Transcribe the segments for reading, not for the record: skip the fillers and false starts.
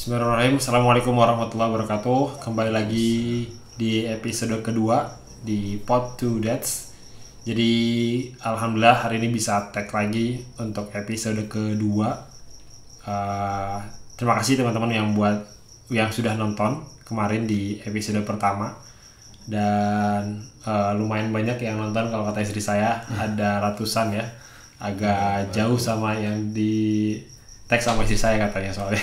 Bismillahirrahmanirrahim. Assalamualaikum warahmatullahi wabarakatuh. Kembali lagi di episode kedua di Pod to Dads. Jadi alhamdulillah hari ini bisa tag lagi untuk episode kedua. Terima kasih teman-teman yang sudah nonton kemarin di episode pertama. Dan lumayan banyak yang nonton, kalau kata istri saya ada ratusan ya. Agak jauh sama yang di tag sama istri saya katanya soalnya.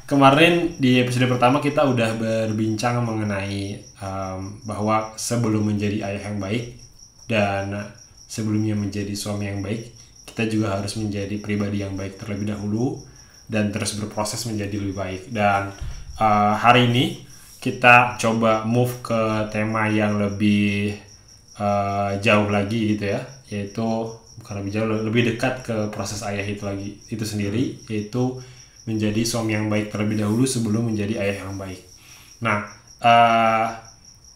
Kemarin di episode pertama kita udah berbincang mengenai bahwa sebelum menjadi ayah yang baik dan sebelumnya menjadi suami yang baik, kita juga harus menjadi pribadi yang baik terlebih dahulu dan terus berproses menjadi lebih baik. Dan hari ini kita coba move ke tema yang lebih jauh lagi gitu ya, yaitu bukan lebih jauh, lebih dekat ke proses ayah itu sendiri, yaitu menjadi suami yang baik terlebih dahulu sebelum menjadi ayah yang baik. Nah,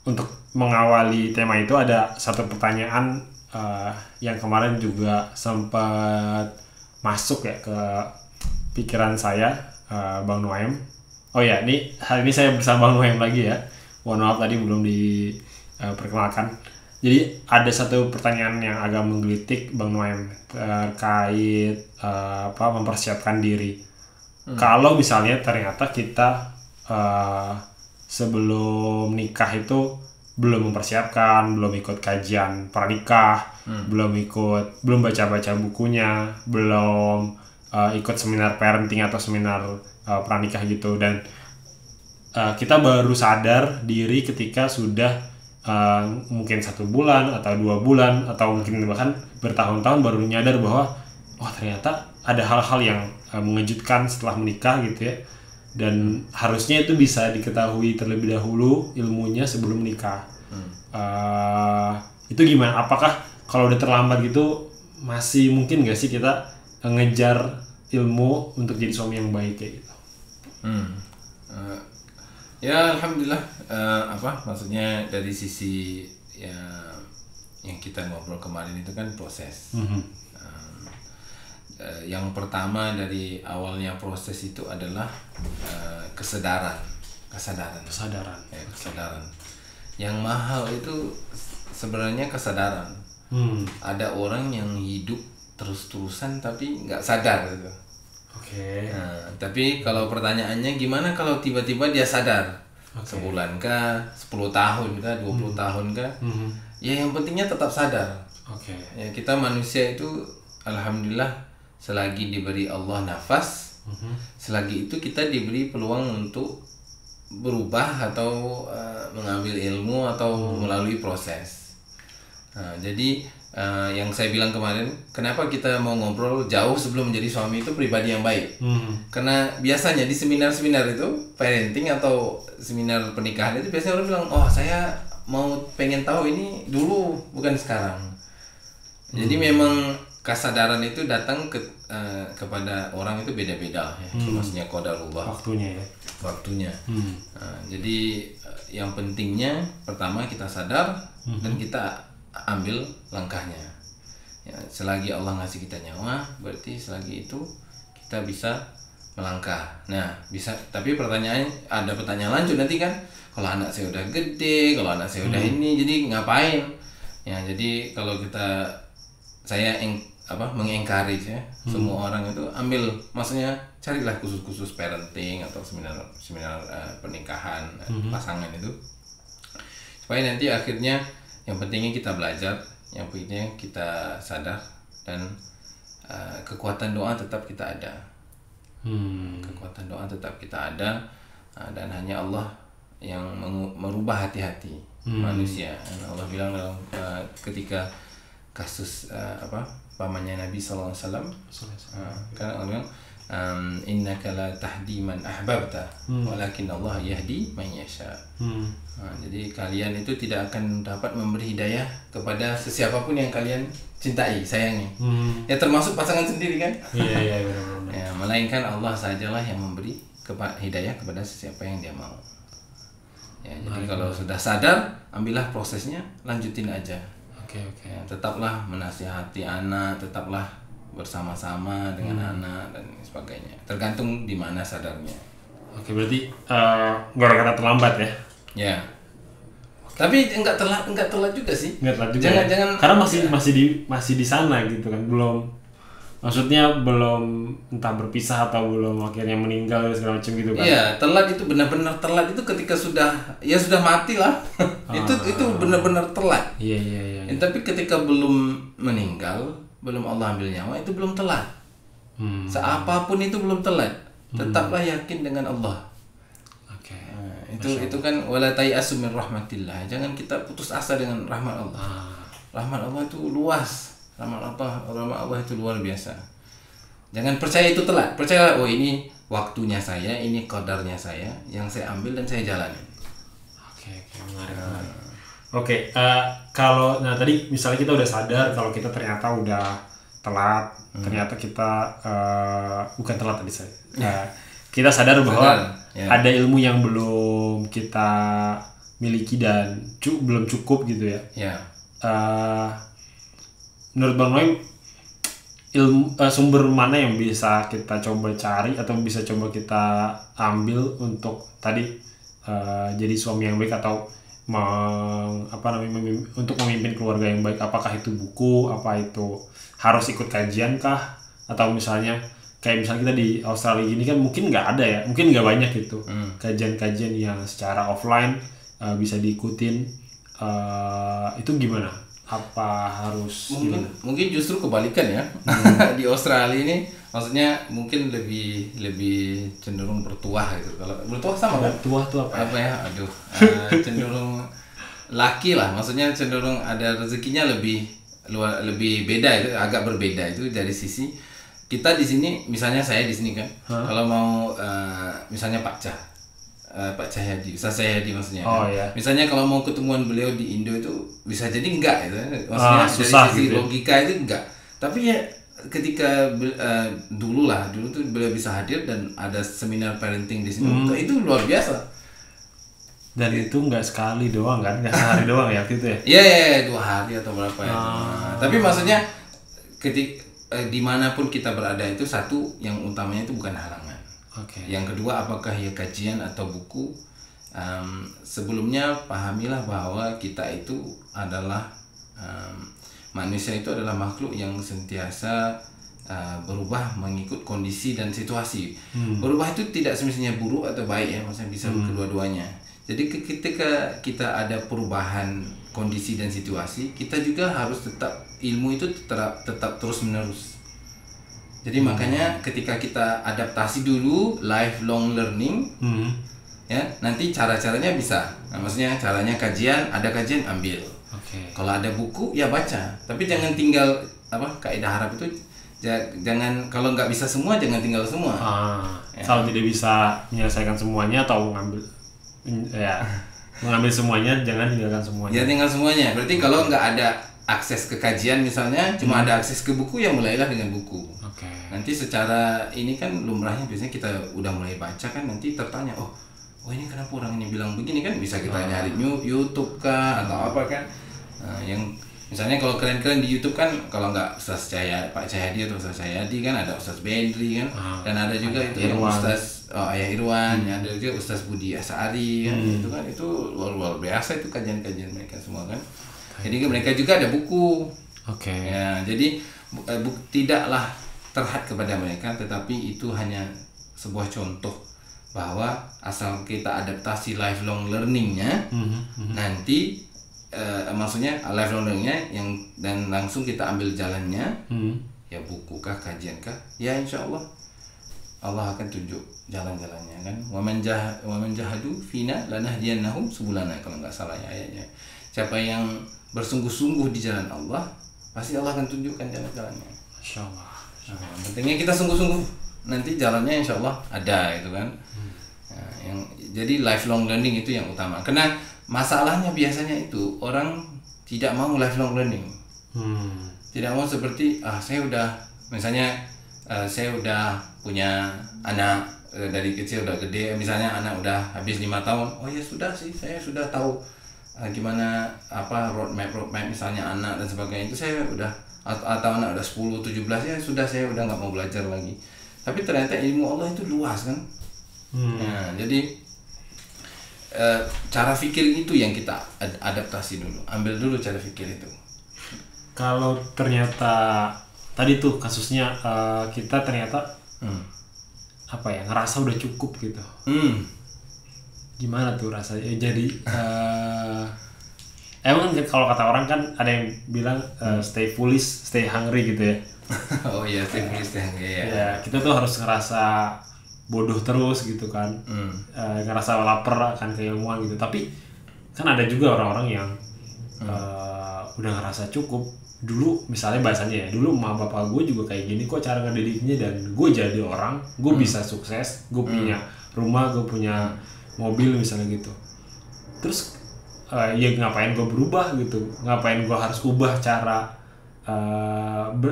untuk mengawali tema itu ada satu pertanyaan yang kemarin juga sempat masuk ya ke pikiran saya, Bang Noem. Oh ya, hari ini saya bersama Bang Noem lagi ya. Mohon maaf tadi belum diperkenalkan. Jadi ada satu pertanyaan yang agak menggelitik Bang Noem terkait mempersiapkan diri. Kalau misalnya ternyata kita sebelum nikah itu belum mempersiapkan, belum ikut kajian pranikah, belum baca-baca bukunya, belum ikut seminar parenting atau seminar pranikah gitu, dan kita baru sadar diri ketika sudah mungkin 1 bulan atau 2 bulan atau mungkin bahkan bertahun-tahun baru nyadar bahwa ternyata ada hal-hal yang mengejutkan setelah menikah gitu ya, dan harusnya itu bisa diketahui terlebih dahulu ilmunya sebelum menikah. Itu gimana? Apakah kalau udah terlambat gitu masih mungkin gak sih kita ngejar ilmu untuk jadi suami yang baik kayak gitu? Ya alhamdulillah, maksudnya dari sisi yang kita ngobrol kemarin itu kan proses. Yang pertama dari awalnya proses itu adalah kesadaran. Yang mahal itu sebenarnya kesadaran. Ada orang yang hidup terus-terusan tapi nggak sadar gitu. Tapi kalau pertanyaannya gimana kalau tiba-tiba dia sadar, sebulan kah, 10 tahun kah, 20 tahun kah, ya yang pentingnya tetap sadar. Ya, kita manusia itu alhamdulillah selagi diberi Allah nafas, selagi itu kita diberi peluang untuk berubah atau mengambil ilmu atau melalui proses. Jadi yang saya bilang kemarin, kenapa kita mau ngobrol jauh sebelum menjadi suami itu pribadi yang baik. Karena biasanya di seminar-seminar itu parenting atau seminar pernikahan itu biasanya orang bilang, saya pengen tahu ini dulu bukan sekarang. Jadi memang kesadaran itu datang kepada orang itu beda-beda ya. Maksudnya qadarullah, waktunya. Jadi yang pentingnya pertama kita sadar dan kita ambil langkahnya ya, selagi Allah ngasih kita nyawa, berarti selagi itu kita bisa melangkah. Nah bisa, tapi ada pertanyaan lanjut nanti kan, kalau anak saya udah gede, kalau anak saya udah ini, jadi ngapain ya. Jadi kalau saya mengencourage ya, semua orang itu maksudnya carilah khusus parenting atau seminar pernikahan pasangan itu, supaya nanti akhirnya yang pentingnya kita belajar, yang pentingnya kita sadar, dan kekuatan doa tetap kita ada. Kekuatan doa tetap kita ada, dan hanya Allah yang merubah hati-hati manusia. Dan Allah bilang dalam ketika kasus pamannya Nabi SAW, kan Allah bilang, innaka la tahdi man ahbabta walakin Allah yahdi man yasha. Jadi kalian itu tidak akan dapat memberi hidayah kepada sesiapapun yang kalian cintai, sayangi. Ya termasuk pasangan sendiri kan? Iya benar. Ya, melainkan Allah sajalah yang memberi hidayah kepada sesiapa yang Dia mau. Ya, jadi kalau sudah sadar, ambillah prosesnya, lanjutin aja. Ya, tetaplah menasihati anak, tetaplah bersama-sama dengan anak dan sebagainya. Tergantung di mana sadarnya. Oke, berarti gara-gara terlambat ya? Ya. Tapi enggak telat juga sih. Enggak telat juga. Jangan karena masih di sana gitu kan. Maksudnya belum entah berpisah atau belum akhirnya meninggal segala macam gitu kan. Iya, telat itu benar-benar telat itu ketika sudah mati lah. itu benar-benar telat. Iya. Tapi ketika belum meninggal, belum Allah ambil nyawa, itu belum telat. Seapapun itu belum telat. Tetaplah yakin dengan Allah. Oke. Itu kan wala tayasu min rahmatillah. Jangan kita putus asa dengan rahmat Allah. Rahmat Allah itu luas. Rahmat Allah itu luar biasa. Jangan percaya itu telat. Percaya, oh ini waktunya saya, ini qadarnya saya yang saya ambil dan saya jalani. Oke, menarik. Oke, kalau tadi misalnya kita udah sadar kalau kita ternyata udah telat, ternyata kita bukan telat tadi saya. Kita sadar bahwa ada ilmu yang belum kita miliki dan belum cukup gitu ya. Menurut Bang Noim, sumber mana yang bisa kita coba cari atau bisa coba kita ambil untuk tadi jadi suami yang baik atau untuk memimpin keluarga yang baik? Apakah itu buku, apa itu harus ikut kajian kah, atau misalnya kayak misalnya kita di Australia gini kan mungkin nggak ada ya, mungkin nggak banyak gitu kajian-kajian yang secara offline bisa diikutin, itu gimana? Apa harus mungkin justru kebalikan ya. Di Australia ini maksudnya mungkin lebih cenderung bertuah gitu. Kalau bertuah sama kan? Bertuah tuh apa ya? Cenderung laki lah, maksudnya cenderung ada rezekinya lebih beda, itu agak berbeda itu dari sisi kita di sini. Misalnya saya di sini kan, kalau mau misalnya Pak Cahyadi, Ustaz Cahyadi maksudnya. Iya. Misalnya kalau mau ketemuan beliau di Indo itu bisa jadi enggak itu. Maksudnya susah dari sisi gitu. Logika itu enggak. Tapi ya ketika dulu tuh beliau bisa hadir dan ada seminar parenting di sini, itu luar biasa. Dan itu enggak sekali doang kan, enggak sehari doang ya gitu ya? Iya, 2 hari atau berapa ya. Tapi maksudnya dimanapun kita berada itu satu yang utamanya itu bukan halangan. Yang kedua, apakah ya kajian atau buku, sebelumnya pahamilah bahwa kita itu adalah manusia itu adalah makhluk yang sentiasa berubah mengikut kondisi dan situasi. Berubah itu tidak semestinya buruk atau baik ya, maksudnya bisa kedua-duanya. Jadi ketika kita ada perubahan kondisi dan situasi, kita juga harus ilmu itu tetap terus menerus. Jadi makanya ketika kita adaptasi dulu lifelong learning, ya nanti cara-caranya bisa. Nah, maksudnya caranya ada kajian ambil. Kalau ada buku ya baca. Tapi jangan tinggal kaidah Arab itu jangan, kalau nggak bisa semua jangan tinggal semua. Kalau tidak bisa menyelesaikan semuanya atau mengambil semuanya, jangan tinggalkan semuanya. Ya tinggal semuanya. Berarti kalau nggak ada akses ke kajian misalnya, cuma ada akses ke buku, ya mulailah dengan buku. Nanti secara ini kan lumrahnya biasanya kita udah mulai baca kan, nanti tertanya, oh ini kenapa orang ini bilang begini kan, bisa kita nyari YouTube kah atau apa kan. Yang misalnya kalau keren-keren di YouTube kan, kalau nggak Pak Cahyadi atau Ustaz Cahyadi kan ada Ustaz Bendri kan, dan ada juga itu yang Ustaz Ayah Irwan, ada juga Ustaz Budi Asari kan, itu luar biasa itu kajian-kajian mereka semua kan. Jadi mereka juga ada buku. Ya, jadi tidaklah terhad kepada mereka, tetapi itu hanya sebuah contoh bahwa asal kita adaptasi lifelong learningnya, nanti maksudnya lifelong learningnya dan langsung kita ambil jalannya, ya buku kah, kajian kah, ya insya Allah Allah akan tunjuk jalan-jalannya kan. Wa man jahadu fina lanahdiyannahum subulana, kalau nggak salah ya ayatnya. Siapa yang bersungguh-sungguh di jalan Allah, pasti Allah akan tunjukkan jalan-jalannya. Insyaallah. Pentingnya kita sungguh-sungguh, nanti jalannya insya Allah ada itu kan. Jadi lifelong learning itu yang utama. Karena masalahnya biasanya itu orang tidak mau lifelong learning. Tidak mau seperti saya udah misalnya saya udah punya anak dari kecil udah gede, misalnya anak udah habis 5 tahun. Oh ya sudah sih, saya sudah tahu gimana roadmap misalnya anak dan sebagainya, itu saya udah atau anak udah 10, 17 ya sudah, saya udah nggak mau belajar lagi. Tapi ternyata ilmu Allah itu luas kan. Nah, jadi cara pikir itu yang kita adaptasi dulu, ambil dulu cara pikir itu. Kalau ternyata tadi tuh kasusnya kita ternyata apa ya, ngerasa udah cukup gitu, gimana tuh rasanya? Jadi emang kan kalau kata orang kan ada yang bilang stay foolish, stay hungry gitu ya. Oh iya, stay foolish, stay hungry ya. Ya kita tuh harus ngerasa bodoh terus gitu kan, ngerasa lapar akan keilmuan gitu. Tapi kan ada juga orang-orang yang udah ngerasa cukup. Dulu misalnya bahasanya ya, dulu emak bapak gue juga kayak gini kok cara ngedidiknya, dan gue jadi orang, gue bisa sukses, gue punya rumah, gue punya mobil misalnya gitu. Terus ya ngapain gue berubah gitu, ngapain gue harus ubah cara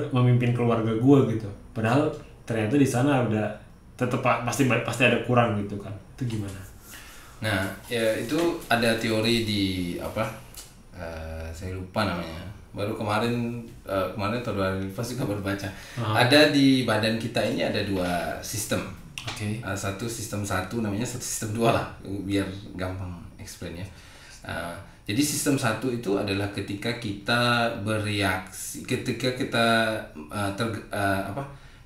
memimpin keluarga gue gitu. Padahal ternyata di sana udah tetap pasti ada kurang gitu kan. Itu gimana? Nah ya itu ada teori di apa, saya lupa namanya, baru kemarin tahun 2000 juga baru baca. Ada di badan kita ini ada 2 sistem. Satu sistem 1 namanya, satu sistem 2 lah, biar gampang explain ya. Jadi sistem 1 itu adalah ketika kita bereaksi, ketika kita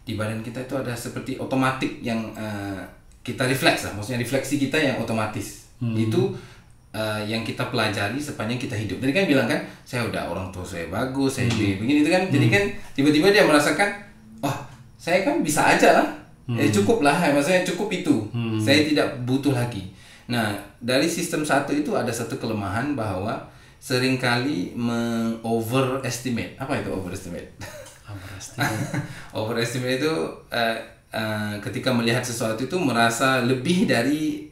di badan kita itu ada seperti otomatik yang kita refleks lah, maksudnya refleksi kita yang otomatis. Itu yang kita pelajari sepanjang kita hidup. Tadi kan bilang kan, saya udah orang tua saya bagus, saya begini itu kan. Jadi kan tiba-tiba dia merasakan, oh saya kan bisa aja lah, cukup lah, maksudnya cukup itu, saya tidak butuh lagi. Nah dari sistem 1 itu ada satu kelemahan bahwa seringkali overestimate. Apa itu overestimate? Overestimate itu ketika melihat sesuatu itu merasa lebih dari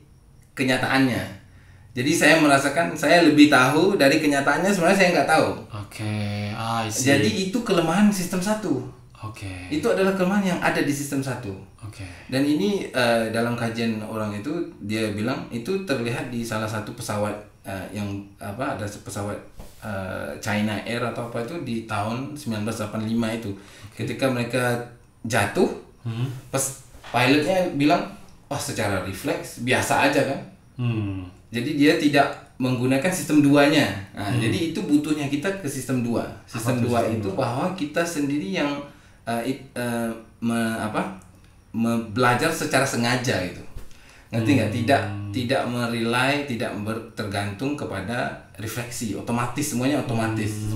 kenyataannya. Jadi saya merasakan saya lebih tahu dari kenyataannya, sebenarnya saya nggak tahu. Jadi itu kelemahan sistem 1. Itu adalah kelemahan yang ada di sistem 1. Dan ini dalam kajian orang itu dia bilang itu terlihat di salah satu pesawat yang ada pesawat China Air atau apa itu di tahun 1985 itu. Ketika mereka jatuh, pas pilotnya bilang, oh secara refleks biasa aja kan. Jadi dia tidak menggunakan sistem 2-nya. Jadi itu butuhnya kita ke sistem 2. Sistem 2 itu bahwa kita sendiri yang belajar secara sengaja gitu. Ngerti nggak? Tidak merely, tidak tergantung kepada refleksi, otomatis, semuanya otomatis.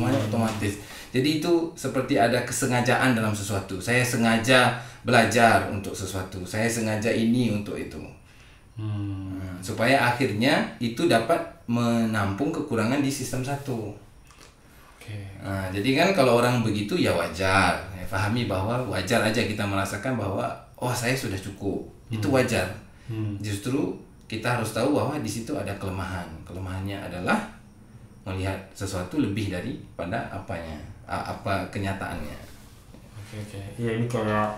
Jadi itu seperti ada kesengajaan dalam sesuatu. Saya sengaja belajar untuk sesuatu, saya sengaja ini untuk itu. Supaya akhirnya itu dapat menampung kekurangan di sistem 1. Nah, jadi kan kalau orang begitu ya wajar, pahami bahwa wajar aja kita merasakan bahwa oh saya sudah cukup, itu wajar. Justru kita harus tahu bahwa di situ ada kelemahan. Kelemahannya adalah melihat sesuatu lebih daripada apa kenyataannya. Ya ini kayak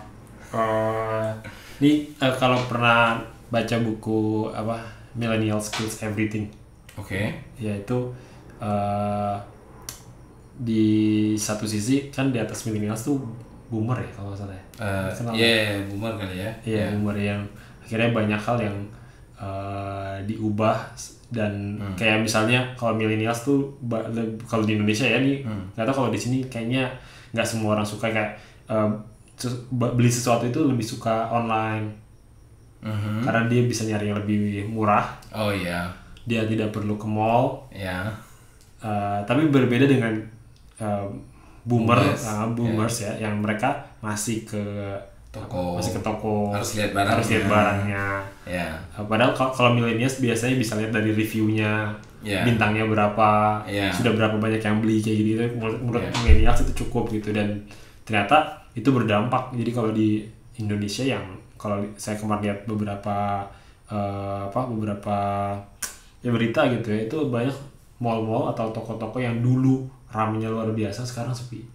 kalau pernah baca buku Millennial Skills Everything. Ya itu di satu sisi kan di atas millennials tuh boomer ya kalau nggak salah ya. Boomer kali ya. Iya, boomer yang akhirnya banyak hal yang diubah dan kayak misalnya kalau millennials tuh kalau di Indonesia ya nih, nggak tahu kalau di sini kayaknya nggak semua orang suka kayak beli sesuatu itu lebih suka online. Karena dia bisa nyari yang lebih murah. Dia tidak perlu ke mall. Tapi berbeda dengan boomers ya, yang mereka masih ke toko, harus lihat barangnya. Padahal kalau millennials biasanya bisa lihat dari reviewnya, bintangnya berapa, sudah berapa banyak yang beli kayak gitu. Menurut millennials itu cukup gitu, dan ternyata itu berdampak. Jadi kalau di Indonesia yang kalau saya kemarin lihat beberapa ya berita gitu ya, itu banyak mall-mall atau toko-toko yang dulu ramainya luar biasa sekarang sepi.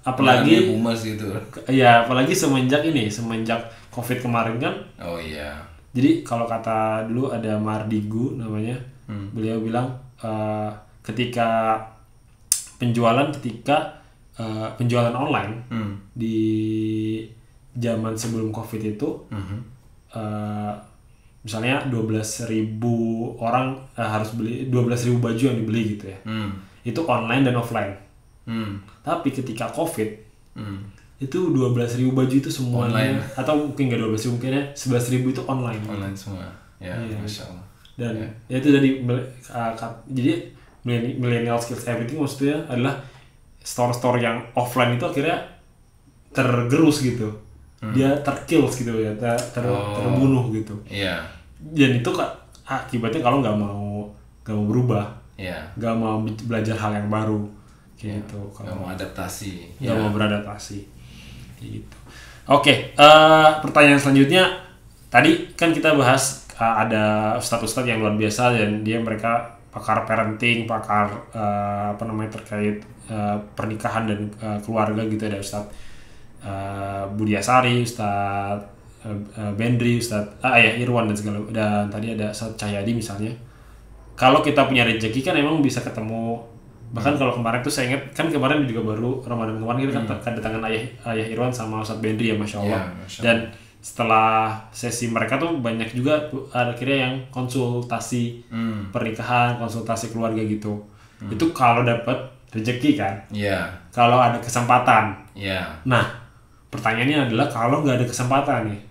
Apalagi boomers gitu. Ya, apalagi semenjak Covid kemarin kan. Jadi kalau kata dulu ada Mardigu namanya, beliau bilang ketika penjualan ketika penjualan online di zaman sebelum COVID itu misalnya 12.000 orang harus beli 12.000 baju yang dibeli gitu ya. Itu online dan offline. Tapi ketika COVID itu 12.000 baju itu semuanya online. Atau mungkin nggak 12.000, mungkin ya 11.000 itu online. Online semua. Ya, iya. Masya Allah. Dan ya itu jadi millennial skills everything maksudnya adalah store-store yang offline itu akhirnya tergerus gitu. Dia terkills gitu ya, terbunuh gitu. Iya. Dan itu akibatnya kalau nggak mau berubah, nggak mau belajar hal yang baru, gitu. Nggak mau adaptasi, nggak mau beradaptasi, gitu. Oke, pertanyaan selanjutnya tadi kan kita bahas ada ustadz-ustadz yang luar biasa dan mereka pakar parenting, pakar terkait pernikahan dan keluarga gitu. Ada Ustadz Budi Asari, Ustadz Bendri, Ustadz Ayah Irwan dan segala, dan tadi ada Ustadz Cahyadi misalnya. Kalau kita punya rezeki kan emang bisa ketemu. Bahkan kalau kemarin tuh saya ingat kan kemarin juga baru Ramadan kemarin kita kan kedatangan Ayah Irwan sama Ustadz Bendri ya, Masya Allah. Dan setelah sesi mereka tuh banyak juga akhirnya yang konsultasi pernikahan, konsultasi keluarga gitu. Itu kalau dapat rezeki kan. Kalau ada kesempatan. Nah, pertanyaannya adalah kalau nggak ada kesempatan nih,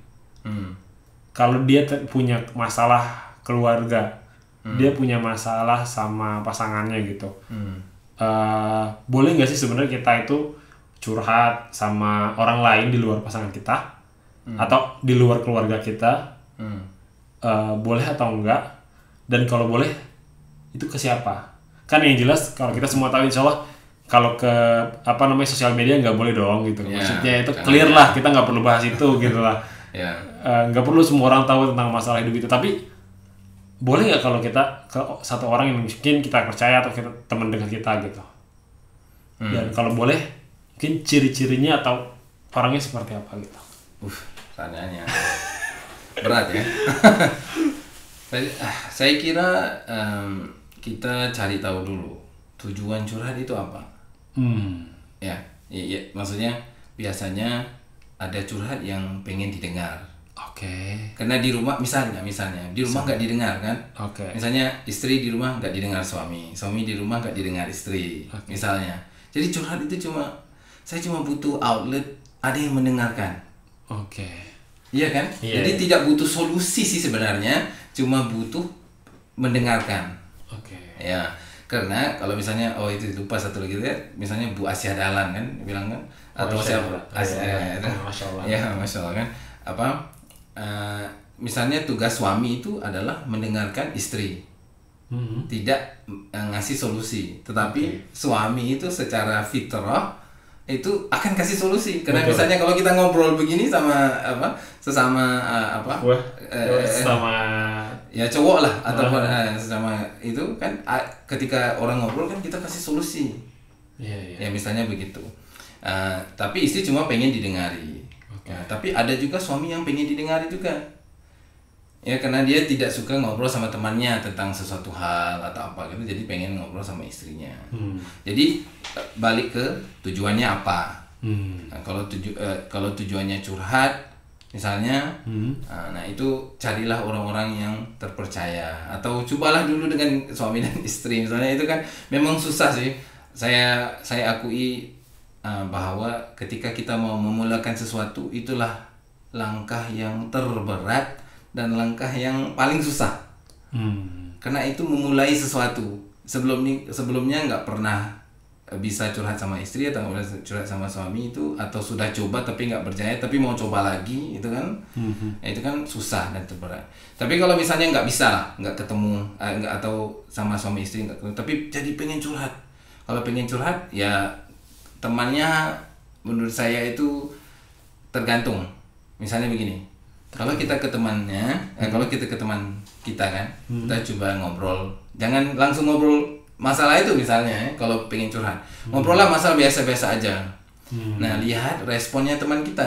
kalau dia punya masalah keluarga, dia punya masalah sama pasangannya gitu, boleh nggak sih sebenarnya kita itu curhat sama orang lain di luar pasangan kita? Atau di luar keluarga kita, boleh atau enggak? Dan kalau boleh itu ke siapa? Kan yang jelas kalau kita semua tahu insya Allah kalau ke sosial media nggak boleh dong gitu. Maksudnya itu clear lah, kita nggak perlu bahas itu gitu lah. Nggak perlu semua orang tahu tentang masalah hidup itu. Tapi boleh nggak kalau kita ke satu orang yang mungkin kita percaya atau kita teman dekat kita gitu. Dan kalau boleh mungkin ciri-cirinya atau orangnya seperti apa gitu. Pertanyaannya berat ya. Saya kira kita cari tahu dulu tujuan curhat itu apa. Ya, maksudnya biasanya ada curhat yang pengen didengar. Karena di rumah misalnya di rumah nggak didengar kan. Misalnya istri di rumah nggak didengar suami di rumah nggak didengar istri. Misalnya, jadi curhat itu saya cuma butuh outlet, ada yang mendengarkan. Iya kan? Jadi tidak butuh solusi sih sebenarnya, cuma butuh mendengarkan. Ya, karena kalau misalnya itu lupa satu lagi ya, misalnya Bu Asia Dahlan kan bilang kan, atau siapa? Masya Allah. Ya, Masya Allah kan. Misalnya tugas suami itu adalah mendengarkan istri, tidak ngasih solusi, tetapi suami itu secara fitrah itu akan kasih solusi. Karena misalnya kalau kita ngobrol begini sama sesama ya cowok lah ataupun sesama itu kan, ketika orang ngobrol kan kita kasih solusi. Ya misalnya begitu. Tapi istri cuma pengen didengari. Tapi ada juga suami yang pengen didengari juga. Ya karena dia tidak suka ngobrol sama temannya tentang sesuatu hal atau apa gitu, jadi pengen ngobrol sama istrinya. Jadi balik ke tujuannya apa. Nah, kalau tujuannya curhat misalnya, nah itu carilah orang-orang yang terpercaya, atau cobalah dulu dengan suami dan istri misalnya. Itu kan memang susah sih. Saya akui bahwa ketika kita mau memulakan sesuatu, itulah langkah yang terberat dan langkah yang paling susah. Karena itu memulai sesuatu. Sebelumnya nggak pernah bisa curhat sama istri atau nggak bisa curhat sama suami itu, atau sudah coba tapi nggak berjaya, tapi mau coba lagi itu kan, itu kan susah dan terberat. Tapi kalau misalnya nggak bisa lah, nggak ketemu atau sama suami istri nggak ketemu, tapi jadi pengen curhat. Kalau pengen curhat ya temannya, menurut saya itu tergantung. Misalnya begini, kalau kita ke temannya, kalau kita ke teman kita kan, kita coba ngobrol. Jangan langsung ngobrol masalah itu misalnya. Kalau pengen curhat, ngobrollah masalah biasa-biasa aja. Nah, lihat responnya teman kita,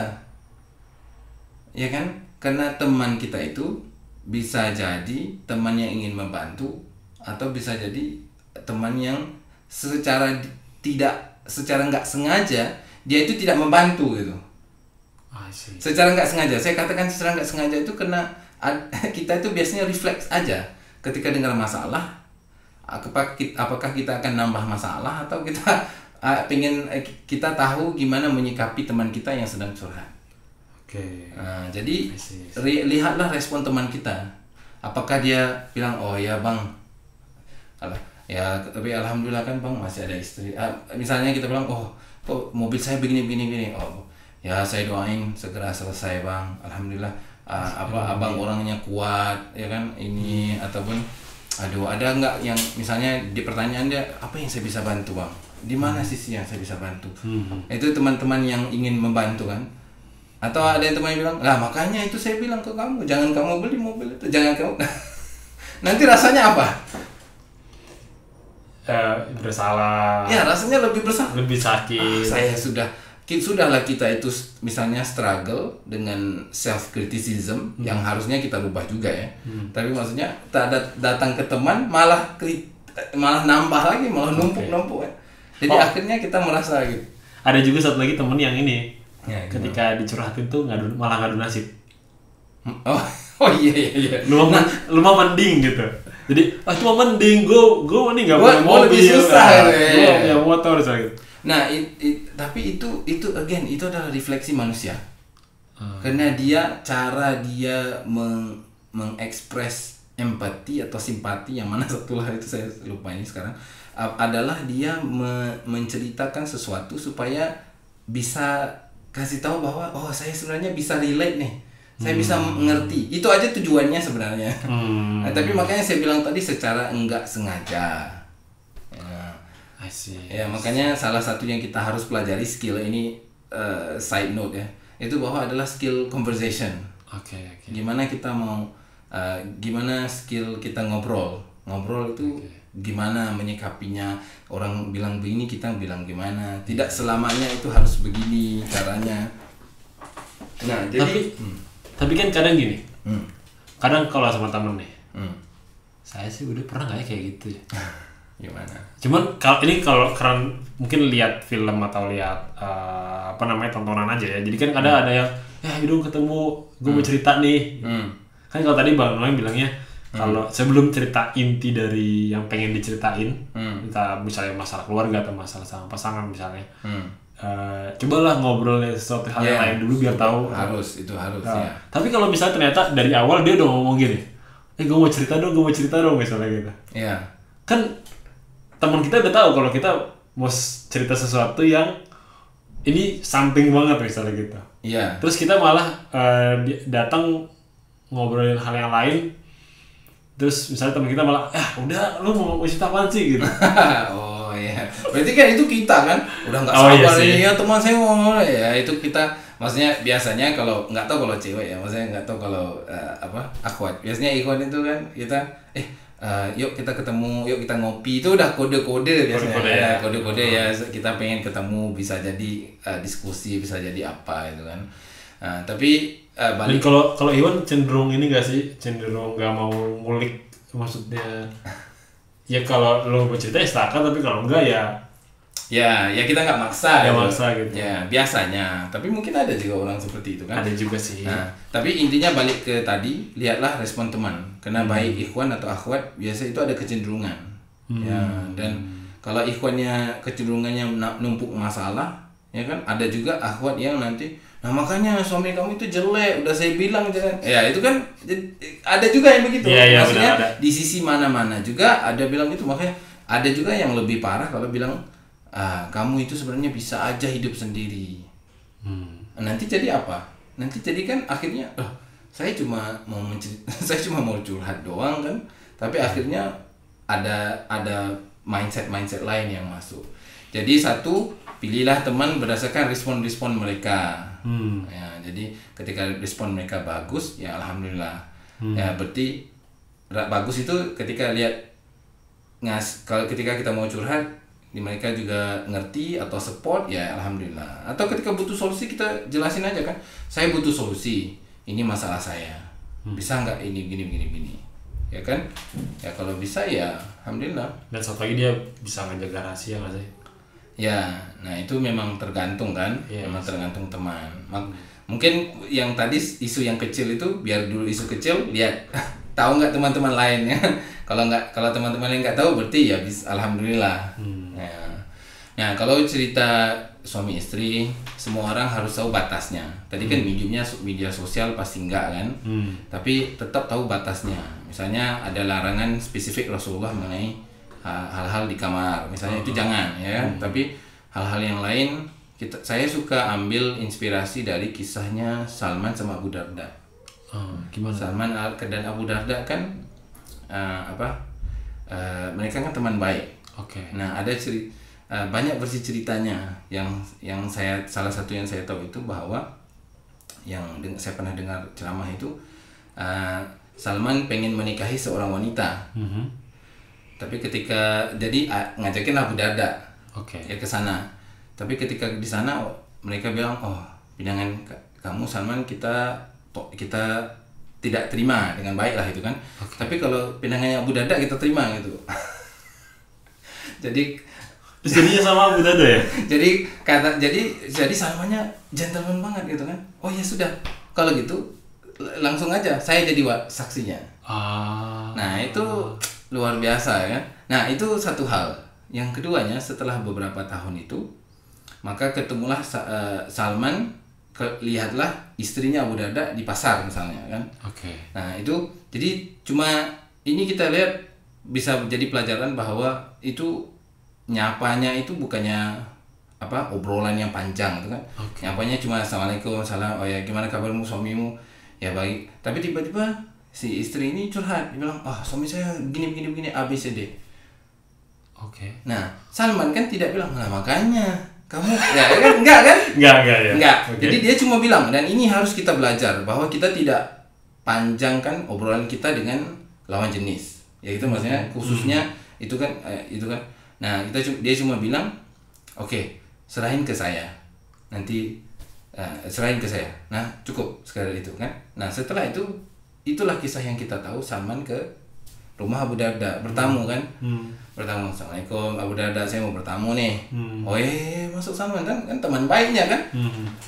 ya kan? Karena teman kita itu bisa jadi teman yang ingin membantu, atau bisa jadi teman yang secara tidak secara nggak sengaja dia itu tidak membantu gitu. Secara nggak sengaja, saya katakan secara nggak sengaja itu karena kita itu biasanya refleks aja ketika dengar masalah, apakah kita akan nambah masalah atau kita pengen kita tahu gimana menyikapi teman kita yang sedang curhat. Nah, jadi lihatlah respon teman kita, apakah dia bilang oh ya bang, ya tapi alhamdulillah kan bang masih ada istri. Misalnya kita bilang oh kok mobil saya begini, oh ya saya doain segera selesai bang, alhamdulillah. Abang orangnya kuat ya kan ini, ataupun aduh ada nggak yang misalnya di pertanyaan dia apa yang saya bisa bantu bang, di mana sisi yang saya bisa bantu. Itu teman-teman yang ingin membantu kan. Atau ada yang teman yang bilang lah makanya itu saya bilang ke kamu jangan kamu beli mobil itu, jangan kamu nanti rasanya apa? Bersalah ya, rasanya lebih bersalah, lebih sakit. Sudahlah kita itu misalnya struggle dengan self criticism yang harusnya kita rubah juga ya. Tapi maksudnya datang ke teman malah nambah lagi, malah numpuk ya. Jadi akhirnya kita merasa gitu. Ada juga satu lagi temen yang ini ya, ketika dicurhatin tuh malah ngadu nasib. Oh iya. Lu mah mending gitu. Jadi cuma mending gue mending nggak punya mobil, lebih susah gue punya motor gitu. Nah, tapi itu again itu adalah refleksi manusia. Karena cara dia mengekspres empati atau simpati, yang mana satulah itu saya lupa ini sekarang, adalah dia menceritakan sesuatu supaya bisa kasih tahu bahwa oh saya sebenarnya bisa relate nih. Saya bisa mengerti. Itu aja tujuannya sebenarnya. Nah, tapi makanya saya bilang tadi secara enggak sengaja. Ya, makanya salah satu yang kita harus pelajari skill ini, side note ya, itu bahwa adalah skill conversation. Gimana kita mau gimana skill kita ngobrol itu gimana menyikapinya. Orang bilang begini kita bilang gimana, tidak selamanya itu harus begini caranya. Nah, jadi tapi kan kadang gini, kadang kalau sama temen nih, saya sih udah pernah nggak ya kayak gitu ya. Gimana? Cuman kalau karena mungkin lihat film atau lihat tontonan aja ya. Jadi kan ada yang hidung ketemu, gue mau cerita nih. Kan kalau tadi Bang Noeng bilangnya kalau sebelum cerita inti dari yang pengen diceritain, entah misalnya masalah keluarga atau masalah sama pasangan misalnya, cobalah ngobrol sesuatu hal yang lain dulu biar tahu. Harus ya. Tapi kalau misalnya ternyata dari awal dia udah ngomong gini, gue mau cerita dong misalnya gitu. Iya. Kan teman kita udah tahu kalau kita mau cerita sesuatu yang ini something banget misalnya gitu. Iya. Terus kita malah datang ngobrolin hal yang lain. Terus misalnya teman kita malah, udah lu mau cerita apaan sih gitu. Oh iya. Berarti kan itu kita kan udah nggak sabar nih ya teman saya ngomong ya, itu kita maksudnya biasanya kalau nggak tahu kalau cewek ya, maksudnya nggak tahu kalau akhwat. Biasanya ikhwan itu kan kita yuk kita ketemu, yuk kita ngopi, itu udah kode-kode biasanya. Kode-kode ya kita pengen ketemu, bisa jadi diskusi, bisa jadi apa itu kan. Tapi balik. Dan kalau Iwan cenderung ini nggak sih, cenderung nggak mau ngulik, maksudnya ya kalau lo mau cerita ya silakan, tapi kalau enggak ya kita nggak maksa. Maksa gitu. Ya biasanya, tapi mungkin ada juga orang seperti itu kan. Ada juga sih. Nah, tapi intinya balik ke tadi, lihatlah respon teman. Karena baik ikhwan atau akhwat biasa itu ada kecenderungan. Ya, dan kalau ikhwannya kecenderungannya numpuk masalah, ya kan, ada juga akhwat yang nanti, nah makanya suami kamu itu jelek, udah saya bilang jangan. Ya itu kan ada juga yang begitu. Maksudnya benar, di sisi mana-mana juga ada bilang itu. Makanya ada juga yang lebih parah kalau bilang kamu itu sebenarnya bisa aja hidup sendiri. Nanti jadi apa? Nanti jadi kan akhirnya saya cuma mau curhat doang kan, tapi akhirnya ada mindset lain yang masuk. Jadi satu, pilihlah teman berdasarkan respon mereka. Ya, jadi ketika respon mereka bagus, ya alhamdulillah. Ya berarti bagus itu ketika lihat kalau ketika kita mau curhat, mereka juga ngerti atau support, ya alhamdulillah. Atau ketika butuh solusi kita jelasin aja kan, saya butuh solusi, ini masalah saya, bisa nggak ini gini, ya kan? Ya kalau bisa ya alhamdulillah. Dan satu lagi dia bisa ngejaga rahasia nggak sih? Ya, nah itu memang tergantung kan, memang tergantung teman. Mungkin yang tadi isu yang kecil itu biar dulu isu kecil, lihat tahu nggak teman-teman lainnya. Kalau teman-teman lain nggak tahu berarti ya alhamdulillah. Nah, kalau cerita suami istri, semua orang harus tahu batasnya. Tadi kan media sosial pasti enggak kan, tapi tetap tahu batasnya. Misalnya ada larangan spesifik Rasulullah mengenai hal-hal di kamar, misalnya itu jangan ya. Tapi hal-hal yang lain saya suka ambil inspirasi dari kisahnya Salman sama Abu Darda. Gimana? Salman dan Abu Darda kan mereka kan teman baik. Nah, ada banyak versi ceritanya yang salah satu yang saya tahu itu bahwa saya pernah dengar ceramah itu, Salman pengen menikahi seorang wanita. Tapi ketika ngajakin Abu Darda ya ke sana. Tapi ketika di sana mereka bilang, "Oh, pinangan kamu Salman kita tidak terima dengan baik lah itu kan. Tapi kalau pinangannya Abu Darda kita terima gitu." Jadinya sama Abu Darda ya? jadi Salmannya gentleman banget gitu kan. Oh ya sudah, kalau gitu langsung aja saya jadi saksinya. Nah, itu luar biasa ya. Nah, itu satu hal. Yang keduanya, setelah beberapa tahun itu, maka ketemulah Salman, lihatlah istrinya Abu Darda di pasar misalnya kan. Nah, itu jadi cuma ini kita lihat bisa jadi pelajaran bahwa itu nyapanya itu bukannya obrolan yang panjang gitu kan. Nyapanya cuma assalamualaikum, salam, oh ya gimana kabarmu, suamimu, ya baik. Tapi tiba-tiba si istri ini curhat, dia bilang, suami saya begini A B C D. Nah, Salman kan tidak bilang, nah makanya kamu ya kan enggak kan? Enggak. Jadi dia cuma bilang, dan ini harus kita belajar bahwa kita tidak panjangkan obrolan kita dengan lawan jenis. Ya itu maksudnya khususnya itu kan. Nah, dia cuma bilang, serahin ke saya. Nanti serahin ke saya. Nah, cukup sekadar itu kan. Nah, setelah itu itulah kisah yang kita tahu, Salman ke rumah Abu Darda bertamu kan. Bertamu, assalamualaikum Abu Darda, saya mau bertamu nih. Oh masuk Salman kan teman baiknya kan.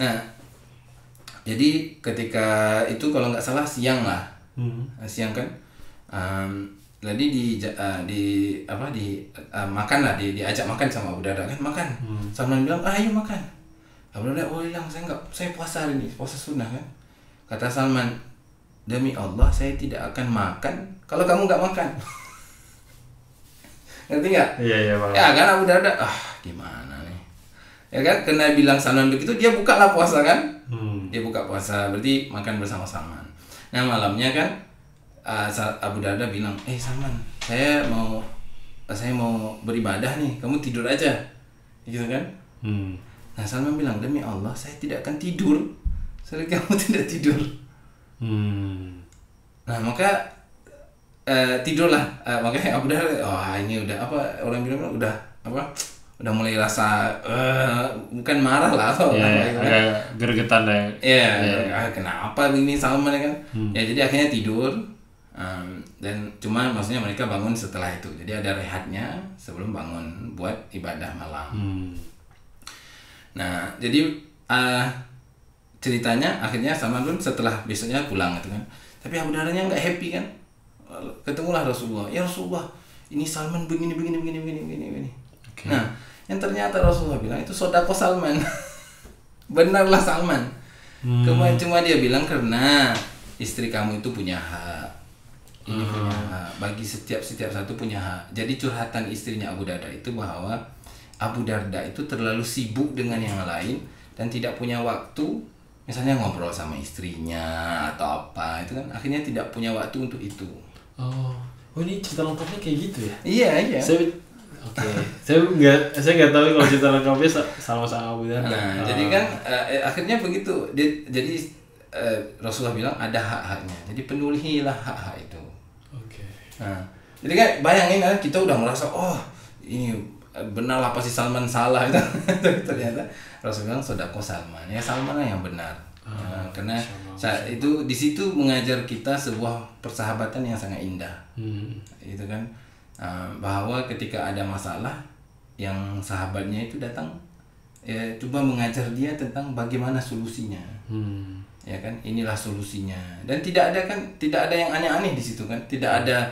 Nah, jadi ketika itu kalau nggak salah siang lah. Siang kan. Jadi makan lah, diajak makan sama Abu Darda kan, makan. Salman bilang, ayo makan. Abu Darda, hilang, saya puasa hari ini, puasa sunnah kan. Kata Salman, demi Allah saya tidak akan makan kalau kamu nggak makan. Ngerti nggak? Iya ya kan. Abu Darda, gimana nih ya kan, kena bilang Salman begitu, dia buka lah puasa kan. Dia buka puasa, berarti makan bersama Salman. Nah, malamnya kan Abu Darda bilang, Salman, saya mau beribadah nih, kamu tidur aja gitu kan. Nah, Salman bilang, demi Allah saya tidak akan tidur selagi kamu tidak tidur. Nah, maka tidurlah. Makanya Abu Darda, ini udah orang bilang udah mulai rasa bukan marah lah atau agak gergetan lah ya. Kenapa begini Salman ya kan. Ya, jadi akhirnya tidur. Dan cuma maksudnya mereka bangun setelah itu, jadi ada rehatnya sebelum bangun buat ibadah malam. Nah, jadi ceritanya akhirnya Salman pun setelah besoknya pulang gitu kan. Tapi Abu Dardanya nggak happy kan. Ketemulah Rasulullah, ya Rasulullah, ini Salman begini. Nah, yang ternyata Rasulullah bilang itu sodako Salman. Benarlah Salman. Cuma dia bilang karena istri kamu itu punya hak. Ini punya hak. Bagi setiap satu punya hak. Jadi curhatan istrinya Abu Darda itu bahwa Abu Darda itu terlalu sibuk dengan yang lain dan tidak punya waktu, misalnya ngobrol sama istrinya atau apa itu kan, akhirnya tidak punya waktu untuk itu. Ini cerita lengkapnya kayak gitu ya? Iya. Saya nggak tahu kalau cerita lengkapnya sama Abu Darda. Nah, jadi kan akhirnya begitu. Jadi Rasulullah bilang ada hak-haknya. Jadi penuhilah hak-hak itu. Nah, jadi kan bayangin kan, kita udah merasa ini benarlah pasti Salman salah itu. Ternyata Rasul bilang sodako Salman, ya Salman yang benar. Karena itu di situ mengajar kita sebuah persahabatan yang sangat indah. Itu kan bahwa ketika ada masalah yang sahabatnya itu datang ya coba mengajar dia tentang bagaimana solusinya. Ya kan, inilah solusinya. Dan tidak ada yang aneh-aneh di situ kan. Tidak ada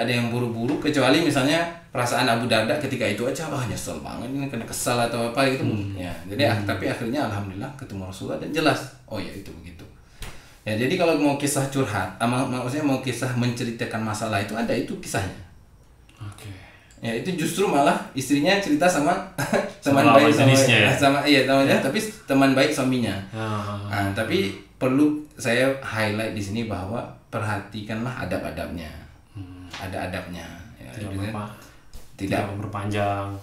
yang buruk-buruk, kecuali misalnya perasaan Abu Darda ketika itu aja nyesel banget ini, kena kesal atau apa gitu. Ya, jadi tapi akhirnya alhamdulillah ketemu Rasulullah dan jelas oh ya itu begitu. Ya, jadi kalau mau kisah curhat, maksudnya mau kisah menceritakan masalah itu ada itu kisahnya. Oke. Ya, itu justru malah istrinya cerita sama teman baik tapi teman baik suaminya. Nah, tapi perlu saya highlight di sini bahwa perhatikanlah adab-adabnya. Ada adabnya. Ya, tidak memperpanjang,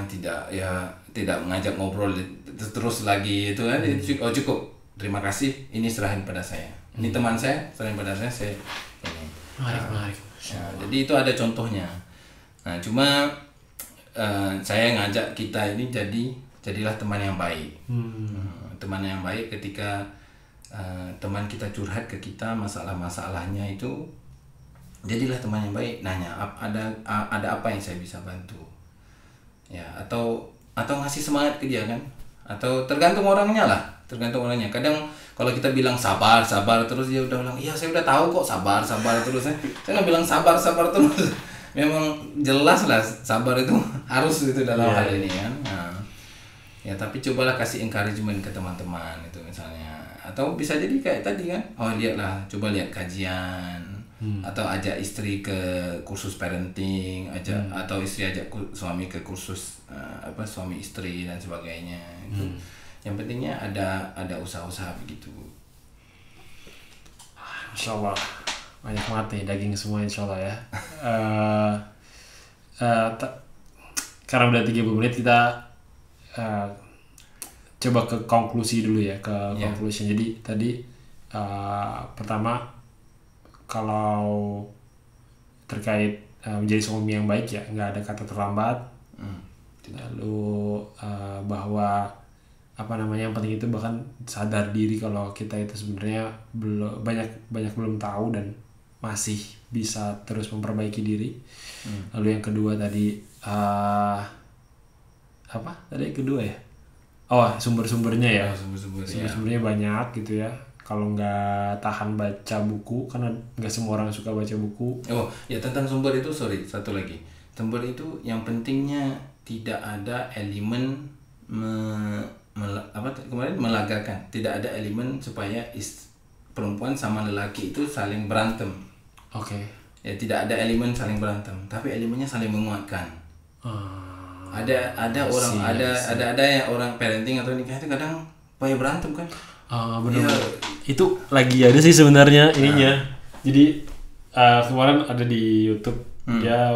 tidak mengajak ngobrol terus lagi itu kan. Cukup. Terima kasih, ini serahin pada saya. Ini teman saya, serahin pada saya ini. Menarik. Ya, jadi itu ada contohnya. Nah, cuma saya ngajak kita ini jadilah teman yang baik. Teman yang baik ketika teman kita curhat ke kita masalah-masalahnya itu, jadilah teman yang baik. Nanya ada apa yang saya bisa bantu, ya atau ngasih semangat ke dia kan, atau tergantung orangnya. Kadang kalau kita bilang sabar terus dia udah bilang iya saya udah tahu kok sabar terus. Saya nggak bilang sabar terus. Memang jelas lah sabar itu harus itu dalam hal ini kan. Nah, ya tapi cobalah kasih encouragement ke teman-teman itu misalnya, atau bisa jadi kayak tadi kan, coba lihat kajian, atau ajak istri ke kursus parenting, atau istri ajak suami ke kursus suami istri dan sebagainya. Itu yang pentingnya ada usaha-usaha begitu. Masya Allah, banyak mati daging semua insya Allah ya. Karena udah 30 menit kita coba ke konklusi dulu ya, conclusion. Jadi tadi pertama kalau terkait menjadi suami yang baik ya nggak ada kata terlambat. Lalu bahwa yang penting itu bahkan sadar diri kalau kita itu sebenarnya banyak belum tahu dan masih bisa terus memperbaiki diri. Lalu yang kedua tadi yang kedua ya? Sumber-sumbernya ya. Sumber-sumbernya banyak gitu ya. Kalau nggak tahan baca buku, karena nggak semua orang suka baca buku. Oh ya, tentang sumber itu satu lagi. Sumber itu yang pentingnya tidak ada elemen melagakan. Tidak ada elemen supaya perempuan sama lelaki itu saling berantem. Oke. Ya, tidak ada elemen saling berantem, tapi elemennya saling menguatkan. Ada yang orang parenting atau nikah itu kadang banyak berantem kan. Benar. Ya. Itu lagi ada sih sebenarnya ininya. Jadi kemarin ada di YouTube dia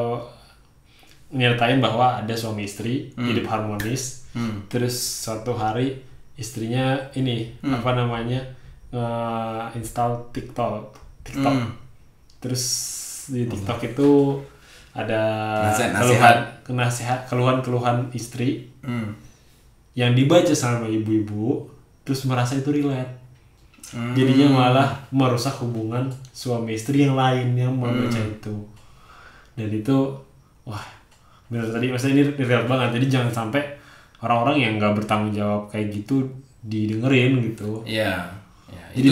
nyeritain bahwa ada suami istri hidup harmonis. Terus suatu hari istrinya install TikTok. Terus di TikTok itu ada keluhan istri yang dibaca sama ibu-ibu, terus merasa itu relate. Jadinya malah merusak hubungan suami istri yang lain yang membaca itu. Dan itu benar tadi maksudnya ini relate banget. Jadi jangan sampai orang-orang yang nggak bertanggung jawab kayak gitu didengerin gitu. Iya. Jadi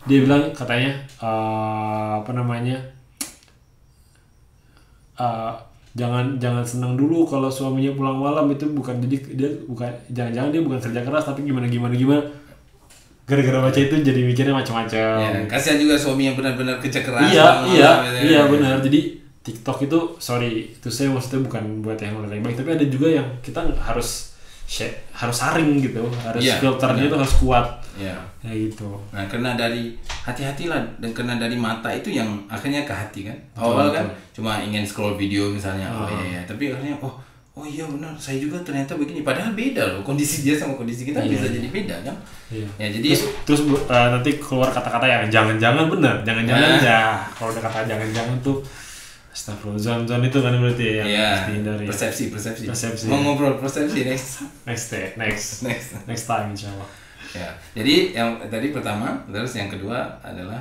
dia bilang katanya jangan senang dulu kalau suaminya pulang malam, itu jangan-jangan dia bukan kerja keras tapi gimana gara-gara baca itu jadi mikirnya macam-macam. Ya, kasihan juga suami yang benar-benar kerja keras. Iya benar. Jadi TikTok itu saya maksudnya bukan buat yang lebih baik, tapi ada juga yang kita harus saring gitu, filternya itu harus kuat. Ya gitu. Nah, karena dari hati-hatilah, dan karena dari mata itu yang akhirnya ke hati kan. Awal kan cuma ingin scroll video misalnya, tapi akhirnya oh iya benar, saya juga ternyata begini. Padahal beda loh, kondisi dia sama kondisi kita bisa jadi beda kan. Ya jadi terus nanti keluar kata-kata yang jangan-jangan benar, jangan-jangan ya. Kalau ada kata jangan-jangan tuh astagfirullah, zon itu kan berarti yang mesti hindari. Persepsi. Mau ngobrol persepsi next time insyaallah. Ya, jadi yang tadi pertama, terus yang kedua adalah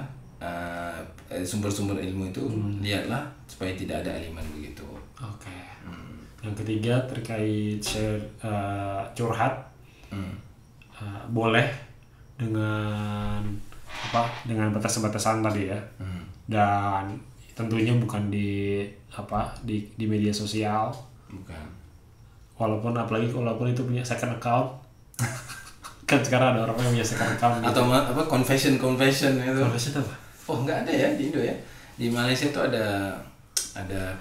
sumber-sumber ilmu itu lihatlah supaya tidak ada elemen begitu. Oke. Yang ketiga terkait curhat. Boleh dengan dengan batas-batasan tadi ya. Dan tentunya bukan di media sosial. Bukan. Walaupun itu punya second account. Kan sekarang ada orang yang punya second account gitu. Atau confession itu. Confession apa? Oh, nggak ada ya di Indo ya. Di Malaysia tuh ada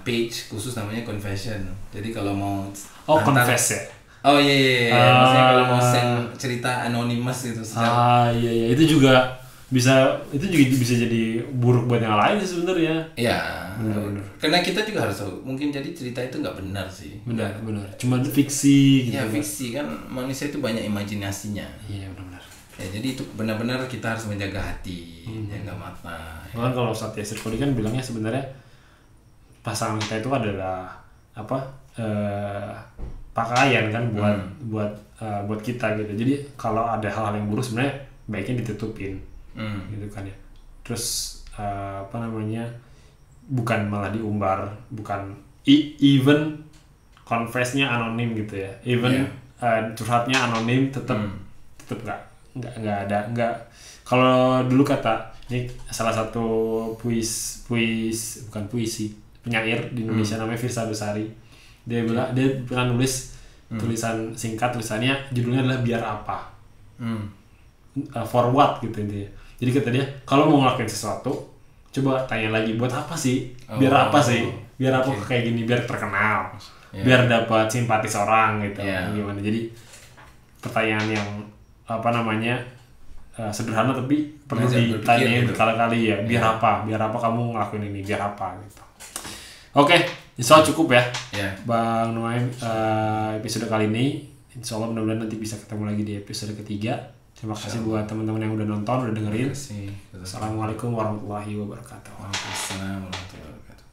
page khusus namanya confession. Jadi kalau mau confess ya. Oh iya. Maksudnya kalau mau send cerita anonymous gitu secara. Iya. Itu juga bisa jadi buruk buat yang lain sih sebenarnya. Iya. Benar. Karena kita juga harus tahu, mungkin jadi cerita itu nggak benar sih. Benar. Cuma itu fiksi gitu. Ya fiksi kan, manusia itu banyak imajinasinya. Iya benar. Ya jadi itu benar-benar kita harus menjaga hati, jaga mata. Bahkan kalau Satya Sirkodi kan bilangnya sebenarnya pasangan kita itu adalah pakaian kan buat kita gitu. Jadi kalau ada hal-hal yang buruk sebenarnya baiknya ditutupin. Gitu kan ya. Terus bukan malah diumbar, bukan even confess-nya anonim gitu ya. Even curhatnya anonim tetap nggak. Kalau dulu kata ini salah satu penyair di Indonesia namanya Firsa Besari. Dia pernah nulis tulisan singkat, tulisannya judulnya adalah Biar Apa. For what gitu intinya. Jadi kata dia, kalau mau ngelakuin sesuatu, coba tanya lagi, buat apa sih? Biar apa sih? Biar apa kayak gini? Biar terkenal, biar dapat simpatis orang gitu. Gimana? Jadi pertanyaan yang sederhana tapi perlu ditanyain berkali-kali ya. Biar apa? Biar apa kamu ngelakuin ini? Biar apa gitu. Oke, insya Allah cukup ya. Bang Nuaim, episode kali ini insya Allah mudah-mudahan nanti bisa ketemu lagi di episode ketiga. Terima kasih buat teman-teman yang udah nonton, udah dengerin. Assalamualaikum warahmatullahi wabarakatuh. Waalaikumsalam warahmatullahi wabarakatuh.